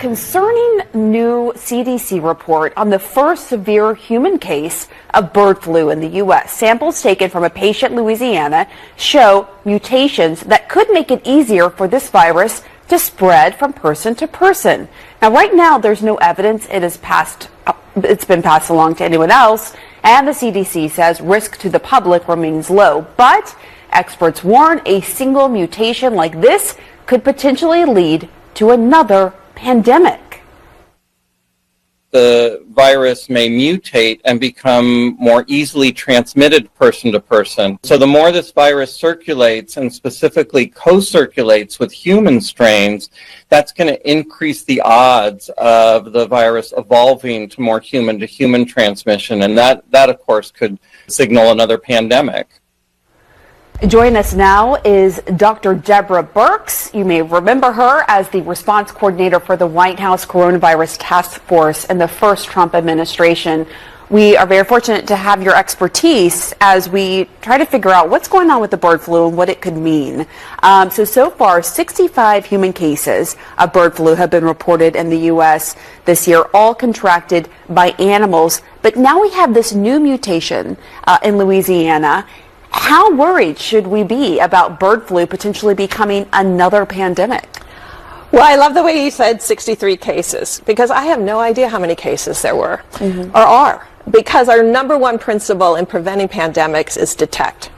concerning new CDC report on the first severe human case of bird flu in the U.S. Samples taken from a patient in Louisiana show mutations that could make it easier for this virus to spread from person to person. Now, right now, there's no evidence it's been passed along to anyone else, and the CDC says risk to the public remains low. But experts warn a single mutation like this could potentially lead to another pandemic. The virus may mutate and become more easily transmitted person to person. So the more this virus circulates, and specifically co-circulates with human strains, that's going to increase the odds of the virus evolving to more human-to-human transmission. And that of course, could signal another pandemic. Joining us now is Dr. Deborah Birx. You may remember her as the response coordinator for the White House Coronavirus Task Force in the first Trump administration. We are very fortunate to have your expertise as we try to figure out what's going on with the bird flu and what it could mean. So far, 65 human cases of bird flu have been reported in the U.S. this year, all contracted by animals. But now we have this new mutation in Louisiana. How worried should we be about bird flu potentially becoming another pandemic? Well, I love the way you said 63 cases, because I have no idea how many cases there were or are, because our number one principle in preventing pandemics is detect.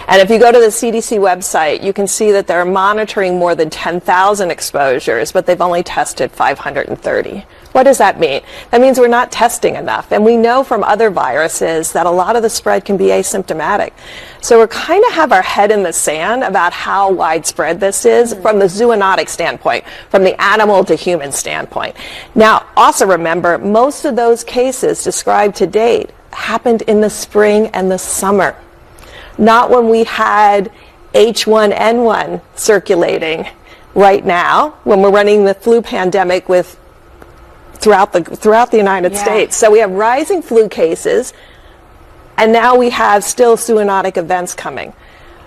And if you go to the CDC website, you can see that they're monitoring more than 10,000 exposures, but they've only tested 530. What does that mean? That means we're not testing enough. And we know from other viruses that a lot of the spread can be asymptomatic. So we kind of have our head in the sand about how widespread this is from the zoonotic standpoint, from the animal to human standpoint. Now, also remember, most of those cases described to date happened in the spring and the summer, not when we had H1N1 circulating right now, when we're running the flu pandemic throughout the United States. So we have rising flu cases, and now we have still zoonotic events coming.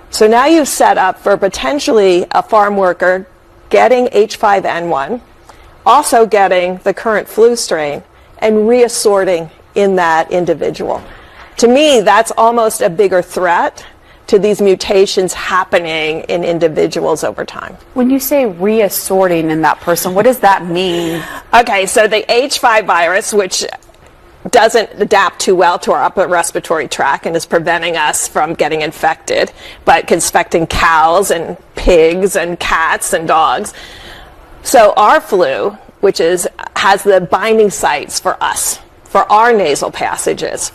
So now you've set up for potentially a farm worker getting H5N1, also getting the current flu strain, and reassorting in that individual. To me, that's almost a bigger threat to these mutations happening in individuals over time. When you say reassorting in that person, what does that mean? Okay, so the H5 virus, which doesn't adapt too well to our upper respiratory tract and is preventing us from getting infected, but is infecting cows and pigs and cats and dogs. So our flu, which has the binding sites for us, for our nasal passages.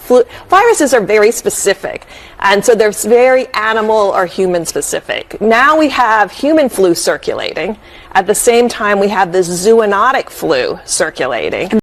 Viruses are very specific, and so they're very animal or human specific. Now we have human flu circulating. At the same time, we have this zoonotic flu circulating.